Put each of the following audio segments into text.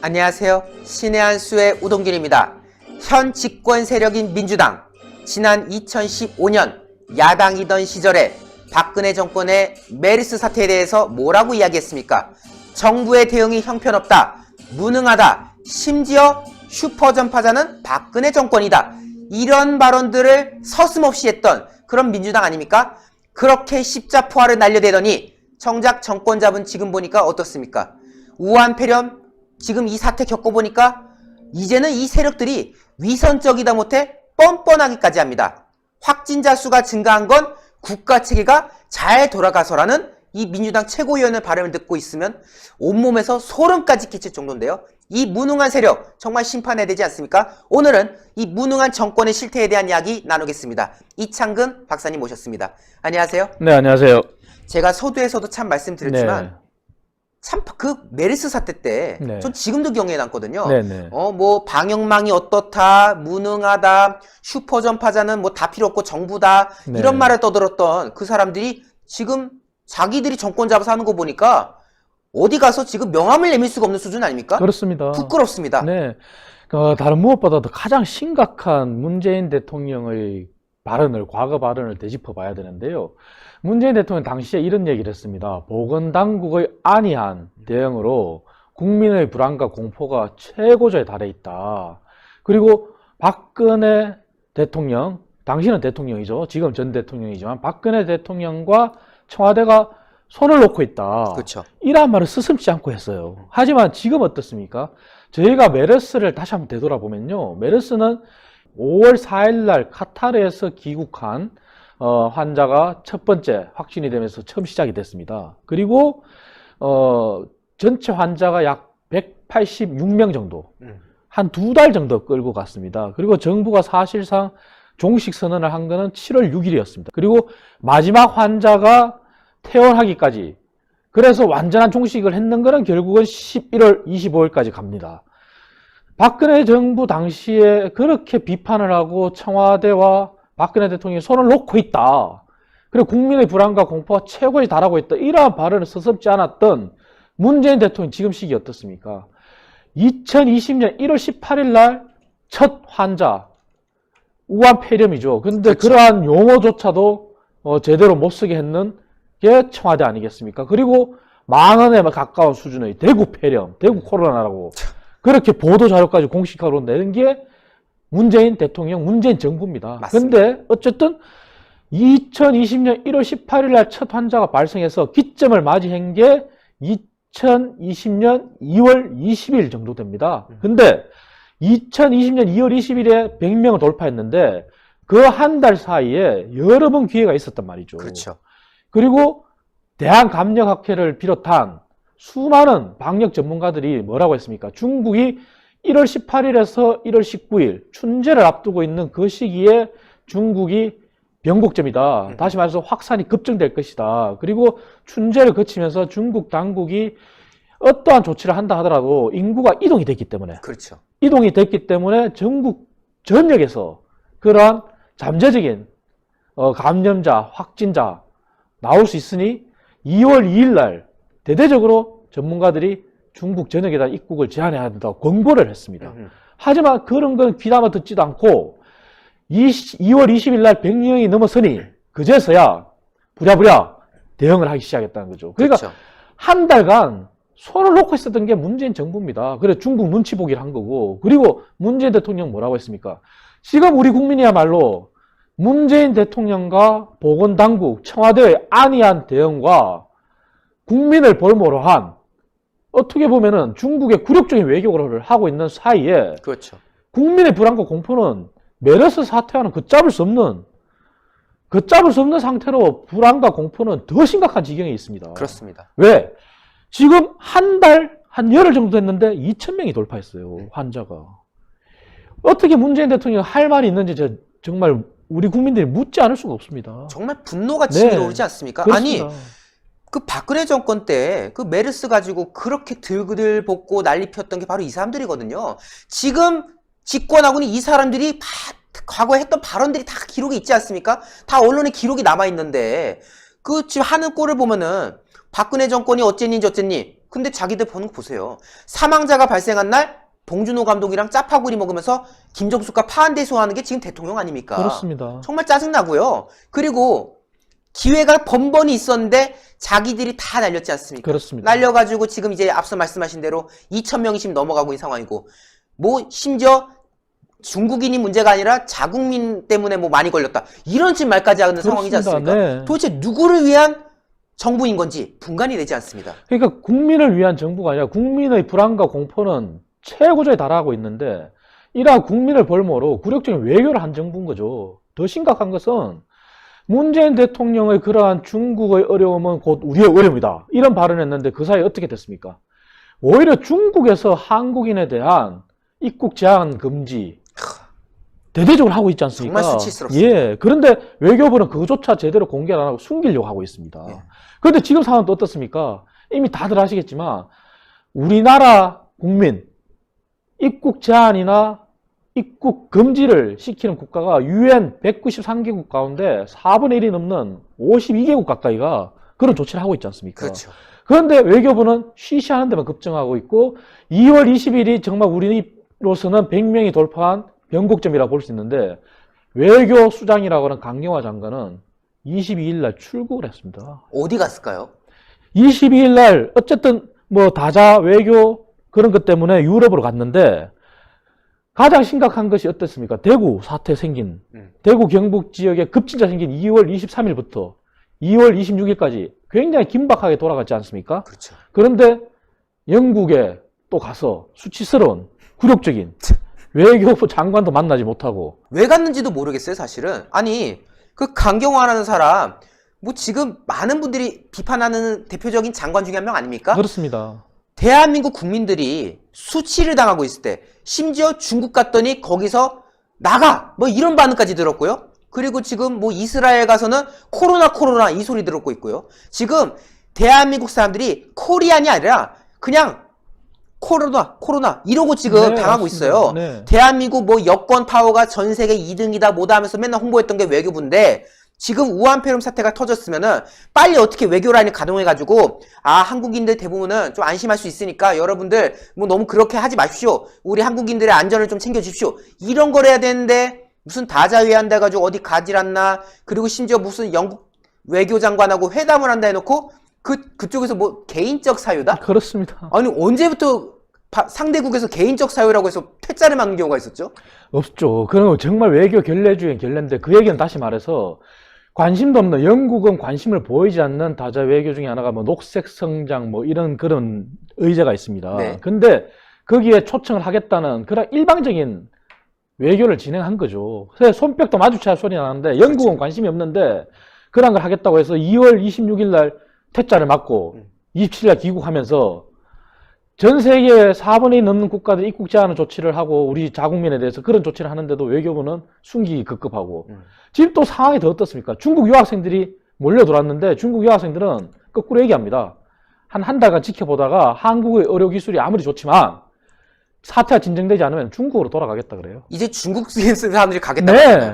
안녕하세요. 신의 한 수의 우동길입니다. 현 집권 세력인 민주당, 지난 2015년 야당이던 시절에 박근혜 정권의 메르스 사태에 대해서 뭐라고 이야기했습니까? 정부의 대응이 형편없다, 무능하다, 심지어 슈퍼전파자는 박근혜 정권이다, 이런 발언들을 서슴없이 했던 그런 민주당 아닙니까? 그렇게 십자포화를 날려대더니 정작 정권 잡은 지금 보니까 어떻습니까? 우한 폐렴, 지금 이 사태 겪어보니까 이제는 이 세력들이 위선적이다 못해 뻔뻔하기까지 합니다. 확진자 수가 증가한 건 국가체계가 잘 돌아가서라는 이 민주당 최고위원의 발언을 듣고 있으면 온몸에서 소름까지 끼칠 정도인데요. 이 무능한 세력 정말 심판해야 되지 않습니까? 오늘은 이 무능한 정권의 실태에 대한 이야기 나누겠습니다. 이창근 박사님 모셨습니다. 안녕하세요. 네, 안녕하세요. 제가 서두에서도 참 말씀드렸지만 네. 참 그 메르스 사태 때 네. 전 지금도 기억에 남거든요. 네네. 뭐 방역망이 어떻다, 무능하다, 슈퍼전파자는 뭐 다 필요 없고 정부다, 네. 이런 말을 떠들었던 그 사람들이 지금 자기들이 정권 잡아서 하는 거 보니까 어디 가서 지금 명함을 내밀 수가 없는 수준 아닙니까? 그렇습니다. 부끄럽습니다. 네. 다른 무엇보다도 가장 심각한 문재인 대통령의 발언을, 과거 발언을 되짚어 봐야 되는데요. 문재인 대통령 당시에 이런 얘기를 했습니다. 보건당국의 안이한 대응으로 국민의 불안과 공포가 최고조에 달해 있다. 그리고 박근혜 대통령, 당시는 대통령이죠. 지금 전 대통령이지만 박근혜 대통령과 청와대가 손을 놓고 있다. 그렇죠. 이러한 말을 스스럼지 않고 했어요. 하지만 지금 어떻습니까? 저희가 메르스를 다시 한번 되돌아보면요. 메르스는 5월 4일 날 카타르에서 귀국한 환자가 첫 번째 확진이 되면서 처음 시작이 됐습니다. 그리고 전체 환자가 약 186명 정도, 한 2달 정도 끌고 갔습니다. 그리고 정부가 사실상 종식 선언을 한 거는 7월 6일이었습니다. 그리고 마지막 환자가 퇴원하기까지, 그래서 완전한 종식을 했는 거는 결국은 11월 25일까지 갑니다. 박근혜 정부 당시에 그렇게 비판을 하고 청와대와 박근혜 대통령이 손을 놓고 있다. 그리고 국민의 불안과 공포가 최고에 달하고 있다. 이러한 발언을 서슴지 않았던 문재인 대통령 지금 시기 어떻습니까? 2020년 1월 18일 날 첫 환자, 우한 폐렴이죠. 근데 그렇죠. 그러한 용어조차도 제대로 못 쓰게 했는 게 청와대 아니겠습니까? 그리고 10,000원에 가까운 수준의 대구 폐렴, 대구 코로나라고 그렇게 보도자료까지 공식화로 내는 게 문재인 대통령, 문재인 정부입니다. 그런데 어쨌든 2020년 1월 18일 날 첫 환자가 발생해서 기점을 맞이한 게 2020년 2월 20일 정도 됩니다. 근데 2020년 2월 20일에 100명을 돌파했는데 그 한 달 사이에 여러 번 기회가 있었단 말이죠. 그렇죠. 그리고 대한감염학회를 비롯한 수많은 방역 전문가들이 뭐라고 했습니까? 중국이 1월 18일에서 1월 19일 춘제를 앞두고 있는 그 시기에 중국이 변곡점이다. 다시 말해서 확산이 급증될 것이다. 그리고 춘제를 거치면서 중국 당국이 어떠한 조치를 한다 하더라도 인구가 이동이 됐기 때문에, 그렇죠. 이동이 됐기 때문에 전국 전역에서 그러한 잠재적인 감염자, 확진자 나올 수 있으니 2월 2일 날 대대적으로 전문가들이 중국 전역에다 입국을 제한해야 된다고 권고를 했습니다. 하지만 그런 건 귀담아 듣지도 않고 2월 20일 날 100명이 넘어서니 그제서야 부랴부랴 대응을 하기 시작했다는 거죠. 그러니까 그렇죠. 한 달간 손을 놓고 있었던 게 문재인 정부입니다. 그래 중국 눈치 보기를 한 거고, 그리고 문재인 대통령 뭐라고 했습니까? 지금 우리 국민이야말로 문재인 대통령과 보건당국, 청와대의 안이한 대응과 국민을 볼모로 한, 어떻게 보면은 중국의 굴욕적인 외교를 하고 있는 사이에 그렇죠. 국민의 불안과 공포는 메르스 사태와는 걷잡을 수 없는 상태로 불안과 공포는 더 심각한 지경에 있습니다. 그렇습니다. 왜? 지금 한 열흘 정도 됐는데 2,000명이 돌파했어요, 환자가. 어떻게 문재인 대통령 할 말이 있는지 정말 우리 국민들이 묻지 않을 수가 없습니다. 정말 분노가 치밀어오르지 않습니까? 그렇습니다. 아니, 그 박근혜 정권 때 그 메르스 가지고 그렇게 들그들 볶고 난리 폈던 게 바로 이 사람들이거든요. 지금 집권하고는 이 사람들이 과거에 했던 발언들이 다 기록이 있지 않습니까? 다 언론에 기록이 남아있는데 그 지금 하는 꼴을 보면은 박근혜 정권이 어쨌니 저쨌니 근데 자기들 보는 거 보세요. 사망자가 발생한 날 봉준호 감독이랑 짜파구리 먹으면서 김정숙과 파한대소하는 게 지금 대통령 아닙니까? 그렇습니다. 정말 짜증나고요. 그리고 기회가 번번이 있었는데 자기들이 다 날렸지 않습니까? 그렇습니다. 날려가지고 지금 이제 앞서 말씀하신 대로 2,000명이 지금 넘어가고 있는 상황이고 뭐 심지어 중국인이 문제가 아니라 자국민 때문에 뭐 많이 걸렸다. 이런 지금 말까지 하는 상황이지 않습니까? 네. 도대체 누구를 위한 정부인 건지 분간이 되지 않습니다. 그러니까 국민을 위한 정부가 아니라 국민의 불안과 공포는 최고조에 달하고 있는데 이러한 국민을 볼모로 굴욕적인 외교를 한 정부인 거죠. 더 심각한 것은 문재인 대통령의 그러한 중국의 어려움은 곧 우리의 어려움이다. 이런 발언을 했는데 그 사이에 어떻게 됐습니까? 오히려 중국에서 한국인에 대한 입국 제한 금지 대대적으로 하고 있지 않습니까? 정말 수치스럽습니다. 예. 그런데 외교부는 그조차 제대로 공개를 안 하고 숨기려고 하고 있습니다. 예. 그런데 지금 상황은 또 어떻습니까? 이미 다들 아시겠지만 우리나라 국민 입국 제한이나 입국 금지를 시키는 국가가 UN 193개국 가운데 4분의 1이 넘는 52개국 가까이가 그런 조치를 하고 있지 않습니까? 그렇죠. 그런데 외교부는 쉬쉬하는 데만 급증하고 있고 2월 20일이 정말 우리로서는 100명이 돌파한 변곡점이라고 볼 수 있는데 외교 수장이라고 하는 강경화 장관은 22일 날 출국을 했습니다. 어디 갔을까요? 22일 날 어쨌든 뭐 다자 외교 그런 것 때문에 유럽으로 갔는데 가장 심각한 것이 어떻습니까? 대구 사태 생긴 대구 경북 지역에 급진자 생긴 2월 23일부터 2월 26일까지 굉장히 긴박하게 돌아갔지 않습니까? 그렇죠. 그런데 영국에 또 가서 수치스러운 굴욕적인 외교부 장관도 만나지 못하고 왜 갔는지도 모르겠어요, 사실은. 아니, 그 강경화라는 사람, 뭐 지금 많은 분들이 비판하는 대표적인 장관 중에 한 명 아닙니까? 그렇습니다. 대한민국 국민들이 수치를 당하고 있을 때, 심지어 중국 갔더니 거기서 나가! 뭐 이런 반응까지 들었고요. 그리고 지금 뭐 이스라엘 가서는 코로나 이 소리 들었고 있고요. 지금 대한민국 사람들이 코리안이 아니라 그냥 코로나 이러고 지금 네, 당하고 맞습니다. 있어요. 네. 대한민국 뭐 여권 파워가 전 세계 2등이다 뭐다 하면서 맨날 홍보했던 게 외교부인데 지금 우한폐렴 사태가 터졌으면은 빨리 어떻게 외교 라인을 가동해가지고 한국인들 대부분은 좀 안심할 수 있으니까 여러분들 뭐 너무 그렇게 하지 마십시오. 우리 한국인들의 안전을 좀 챙겨주십시오. 이런 걸 해야 되는데 무슨 다자회 한다 해가지고 어디 가질 않나. 그리고 심지어 무슨 영국 외교장관하고 회담을 한다 해놓고 그쪽에서 뭐 개인적 사유다? 그렇습니다. 아니 언제부터 상대국에서 개인적 사유라고 해서 퇴짜를 맞는 경우가 있었죠? 없죠. 그런 거 정말 외교 결례 중에 결례인데 그 얘기는 다시 말해서 관심도 없는 영국은 관심을 보이지 않는 다자 외교 중에 하나가 뭐 녹색 성장 뭐 이런 그런 의제가 있습니다. 네. 근데 거기에 초청을 하겠다는 그런 일방적인 외교를 진행한 거죠. 그래서 손뼉도 마주쳐야 소리 나는데 영국은 관심이 없는데 그런 걸 하겠다고 해서 2월 26일 날 퇴짜를 맞고 27일 날 귀국하면서 전 세계 4분의 1 넘는 국가들이 입국 제한 조치를 하고 우리 자국민에 대해서 그런 조치를 하는데도 외교부는 숨기기 급급하고 지금 또 상황이 더 어떻습니까? 중국 유학생들이 몰려 들어왔는데 중국 유학생들은 거꾸로 얘기합니다. 한 달간 지켜보다가 한국의 의료기술이 아무리 좋지만 사태가 진정되지 않으면 중국으로 돌아가겠다 그래요. 이제 중국 사람들이 가겠다. 네.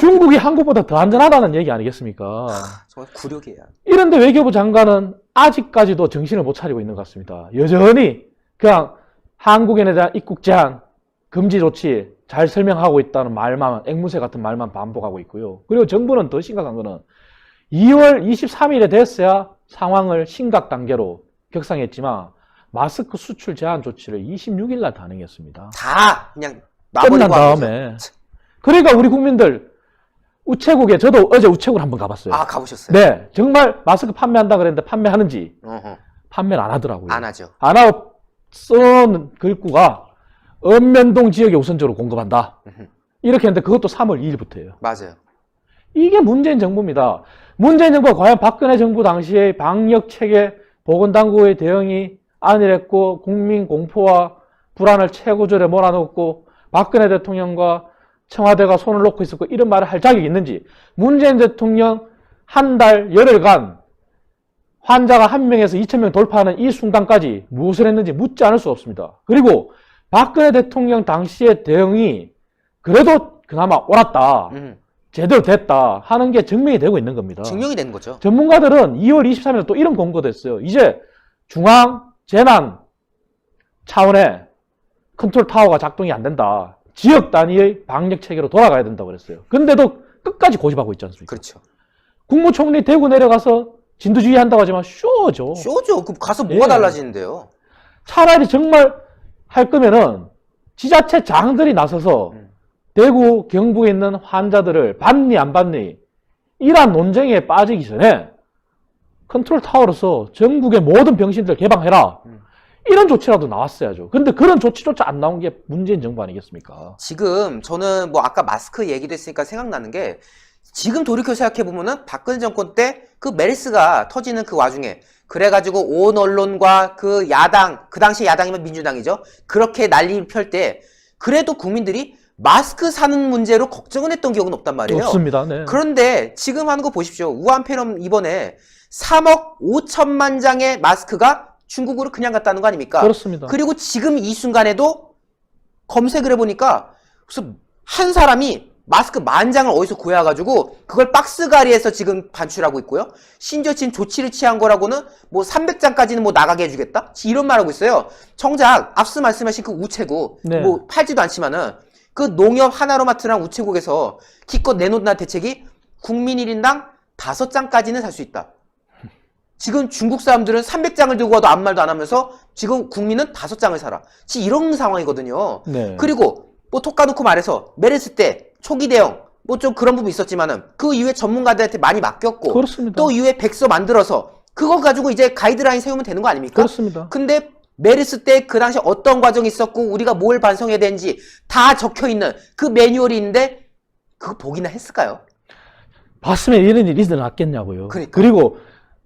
중국이 한국보다 더 안전하다는 얘기 아니겠습니까? 정말 굴욕이에요. 이런데 외교부 장관은 아직까지도 정신을 못 차리고 있는 것 같습니다. 여전히 그냥 한국인에 대한 입국 제한, 금지 조치 잘 설명하고 있다는 말만, 앵무새 같은 말만 반복하고 있고요. 그리고 정부는 더 심각한 거는 2월 23일에 됐어야 상황을 심각 단계로 격상했지만 마스크 수출 제한 조치를 26일 날 단행했습니다. 다 그냥 끝난 놔버리고 한 거죠. 다음에. 그러니까 우리 국민들 우체국에 저도 어제 우체국을 한번 가봤어요. 가보셨어요? 네, 정말 마스크 판매한다 그랬는데 판매하는지 어허. 판매를 안 하더라고요. 안 하죠. 안 하고 써놓은 글구가 읍면동 지역에 우선적으로 공급한다. 이렇게 했는데 그것도 3월 2일부터예요. 맞아요. 이게 문재인 정부입니다. 문재인 정부가 과연 박근혜 정부 당시의 방역 체계, 보건당국의 대응이 안일했고 국민 공포와 불안을 최고조에 몰아넣고 박근혜 대통령과 청와대가 손을 놓고 있었고 이런 말을 할 자격이 있는지 문재인 대통령 한 달 열흘간 환자가 1명에서 2,000명 돌파하는 이 순간까지 무엇을 했는지 묻지 않을 수 없습니다. 그리고 박근혜 대통령 당시의 대응이 그래도 그나마 옳았다. 제대로 됐다 하는 게 증명이 되고 있는 겁니다. 증명이 되는 거죠. 전문가들은 2월 23일에 또 이런 공고도 했어요. 이제 중앙 재난 차원의 컨트롤 타워가 작동이 안 된다. 지역 단위의 방역 체계로 돌아가야 된다고 그랬어요. 근데도 끝까지 고집하고 있지 않습니까? 그렇죠. 국무총리 대구 내려가서 진두주의 한다고 하지만 쇼죠. 쇼죠. 그럼 가서 뭐가 예. 달라지는데요? 차라리 정말 할 거면은 지자체 장들이 나서서 대구, 경북에 있는 환자들을 받니 안 받니 이러한 논쟁에 빠지기 전에 컨트롤 타워로서 전국의 모든 병실들 개방해라. 이런 조치라도 나왔어야죠. 근데 그런 조치조차 안 나온 게 문재인 정부 아니겠습니까? 지금 저는 뭐 아까 마스크 얘기도 했으니까 생각나는 게 지금 돌이켜 생각해보면은 박근혜 정권 때 그 메르스가 터지는 그 와중에 그래가지고 온 언론과 그 야당, 그 당시 야당이면 민주당이죠. 그렇게 난리를 펼 때 그래도 국민들이 마스크 사는 문제로 걱정을 했던 기억은 없단 말이에요. 없습니다. 네. 그런데 지금 하는 거 보십시오. 우한폐렴 이번에 3억 5천만 장의 마스크가 중국으로 그냥 갔다는 거 아닙니까? 그렇습니다. 그리고 지금 이 순간에도 검색을 해보니까 무슨 한 사람이 마스크 10,000장을 어디서 구해와가지고 그걸 박스가리에서 지금 반출하고 있고요. 심지어 지금 조치를 취한 거라고는 뭐 300장까지는 뭐 나가게 해주겠다? 이런 말 하고 있어요. 정작 앞서 말씀하신 그 우체국 네. 뭐 팔지도 않지만은 그 농협 하나로마트랑 우체국에서 기껏 내놓는 대책이 국민 1인당 5장까지는 살 수 있다. 지금 중국 사람들은 300장을 들고 와도 아무 말도 안 하면서 지금 국민은 5장을 사라. 지금 이런 상황이거든요. 네. 그리고 뭐 톡 까놓고 말해서 메르스 때 초기 대응 뭐 좀 그런 부분이 있었지만은 그 이후에 전문가들한테 많이 맡겼고 그렇습니다. 또 이후에 백서 만들어서 그거 가지고 이제 가이드라인 세우면 되는 거 아닙니까? 그렇습니다. 근데 메르스 때 그 당시 어떤 과정이 있었고 우리가 뭘 반성해야 되는지 다 적혀있는 그 매뉴얼이 있는데 그거 보기나 했을까요? 봤으면 이런 일이 일어났겠냐고요. 그러니까. 그리고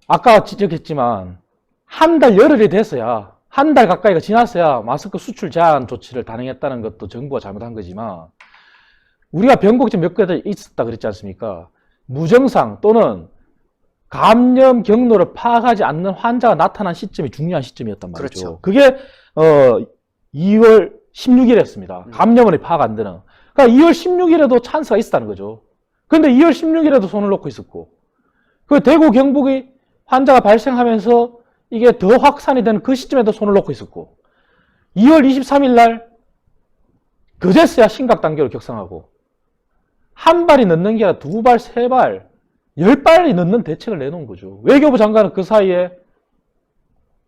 아까 지적했지만 한 달 열흘이 됐어야 한 달 가까이가 지났어야 마스크 수출 제한 조치를 단행했다는 것도 정부가 잘못한 거지만 우리가 변곡점 몇 군데 있었다 그랬지 않습니까? 무증상 또는 감염 경로를 파악하지 않는 환자가 나타난 시점이 중요한 시점이었단 말이죠. 그렇죠. 그게 2월 16일이었습니다. 감염원이 파악 안 되는. 그러니까 2월 16일에도 찬스가 있었다는 거죠. 근데 2월 16일에도 손을 놓고 있었고 그 대구 경북이 환자가 발생하면서 이게 더 확산이 되는 그 시점에도 손을 놓고 있었고 2월 23일 날 그제서야 심각 단계로 격상하고 한 발이 늦는 게 아니라 2발, 3발, 10발이 늦는 대책을 내놓은 거죠. 외교부 장관은 그 사이에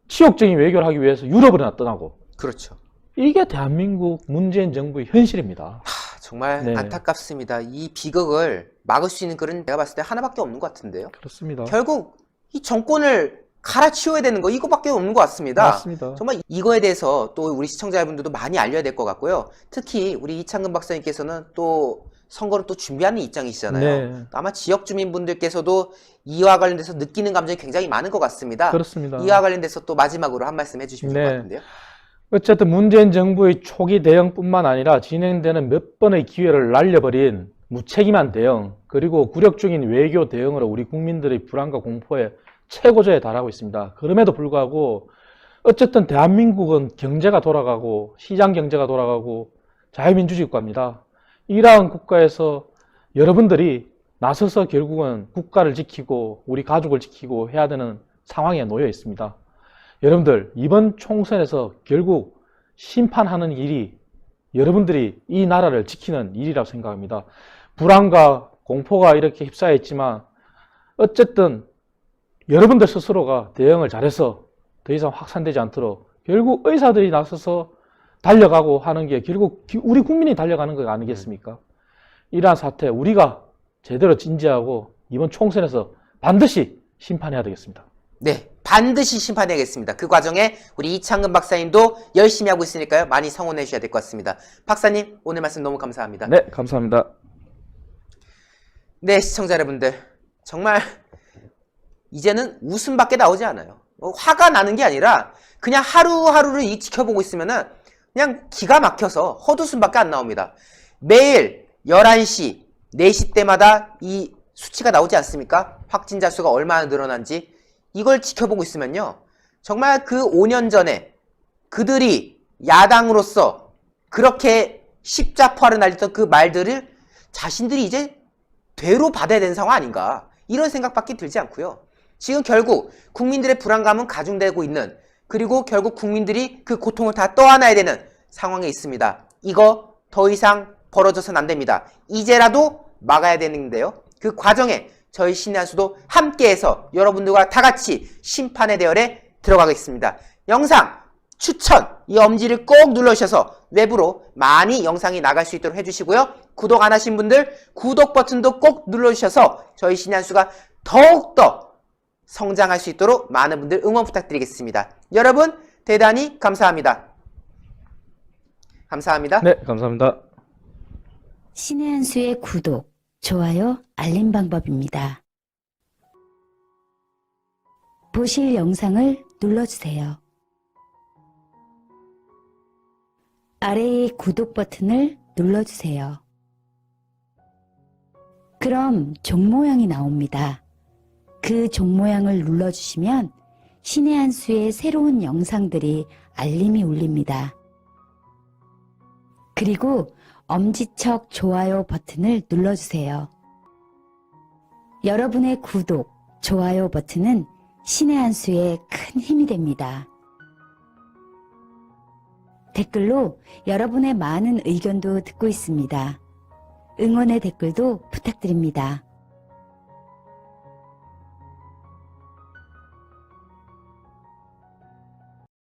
치욕적인 외교를 하기 위해서 유럽을 떠나고 그렇죠. 이게 대한민국 문재인 정부의 현실입니다. 정말 네. 안타깝습니다. 이 비극을 막을 수 있는 글은 내가 봤을 때 하나밖에 없는 것 같은데요. 그렇습니다. 결국 이 정권을 갈아치워야 되는 거 이거밖에 없는 것 같습니다. 맞습니다. 정말 이거에 대해서 또 우리 시청자분들도 많이 알려야 될 것 같고요. 특히 우리 이창근 박사님께서는 또 선거를 또 준비하는 입장이시잖아요. 네. 아마 지역 주민분들께서도 이와 관련돼서 느끼는 감정이 굉장히 많은 것 같습니다. 그렇습니다. 이와 관련돼서 또 마지막으로 한 말씀 해주시면 좋을 것 네. 같은데요. 어쨌든 문재인 정부의 초기 대응뿐만 아니라 진행되는 몇 번의 기회를 날려버린 무책임한 대응 그리고 굴욕 중인 외교 대응으로 우리 국민들의 불안과 공포에 최고조에 달하고 있습니다. 그럼에도 불구하고 어쨌든 대한민국은 경제가 돌아가고 시장 경제가 돌아가고 자유민주주의 국가입니다. 이러한 국가에서 여러분들이 나서서 결국은 국가를 지키고 우리 가족을 지키고 해야 되는 상황에 놓여 있습니다. 여러분들 이번 총선에서 결국 심판하는 일이 여러분들이 이 나라를 지키는 일이라고 생각합니다. 불안과 공포가 이렇게 휩싸여 있지만 어쨌든 여러분들 스스로가 대응을 잘해서 더 이상 확산되지 않도록 결국 의사들이 나서서 달려가고 하는 게 결국 우리 국민이 달려가는 거 아니겠습니까? 이러한 사태 우리가 제대로 진지하고 이번 총선에서 반드시 심판해야 되겠습니다. 네, 반드시 심판해야겠습니다. 그 과정에 우리 이창근 박사님도 열심히 하고 있으니까요. 많이 성원해 주셔야 될 것 같습니다. 박사님, 오늘 말씀 너무 감사합니다. 네, 감사합니다. 네, 시청자 여러분들. 정말 이제는 웃음밖에 나오지 않아요. 화가 나는 게 아니라 그냥 하루하루를 지켜보고 있으면은 그냥 기가 막혀서 헛웃음밖에 안 나옵니다. 매일 11시, 4시 때마다 이 수치가 나오지 않습니까? 확진자 수가 얼마나 늘어난지. 이걸 지켜보고 있으면요. 정말 그 5년 전에 그들이 야당으로서 그렇게 십자포화를 날렸던 그 말들을 자신들이 이제 되로 받아야 되는 상황 아닌가, 이런 생각밖에 들지 않고요. 지금 결국 국민들의 불안감은 가중되고 있는, 그리고 결국 국민들이 그 고통을 다 떠안아야 되는 상황에 있습니다. 이거 더 이상 벌어져서는 안 됩니다. 이제라도 막아야 되는데요. 그 과정에 저희 신의 한 수도 함께해서 여러분들과 다 같이 심판의 대열에 들어가겠습니다. 영상 추천, 이 엄지를 꼭 눌러주셔서 외부로 많이 영상이 나갈 수 있도록 해주시고요. 구독 안 하신 분들 구독 버튼도 꼭 눌러주셔서 저희 신의 한 수가 더욱더 성장할 수 있도록 많은 분들 응원 부탁드리겠습니다. 여러분 대단히 감사합니다. 감사합니다. 네, 감사합니다. 신의 한 수의 구독, 좋아요, 알림 방법입니다. 보실 영상을 눌러주세요. 아래의 구독 버튼을 눌러주세요. 그럼 종 모양이 나옵니다. 그 종 모양을 눌러주시면 신의 한 수의 새로운 영상들이 알림이 울립니다. 그리고 엄지척 좋아요 버튼을 눌러주세요. 여러분의 구독, 좋아요 버튼은 신의 한 수의 큰 힘이 됩니다. 댓글로 여러분의 많은 의견도 듣고 있습니다. 응원의 댓글도 부탁드립니다.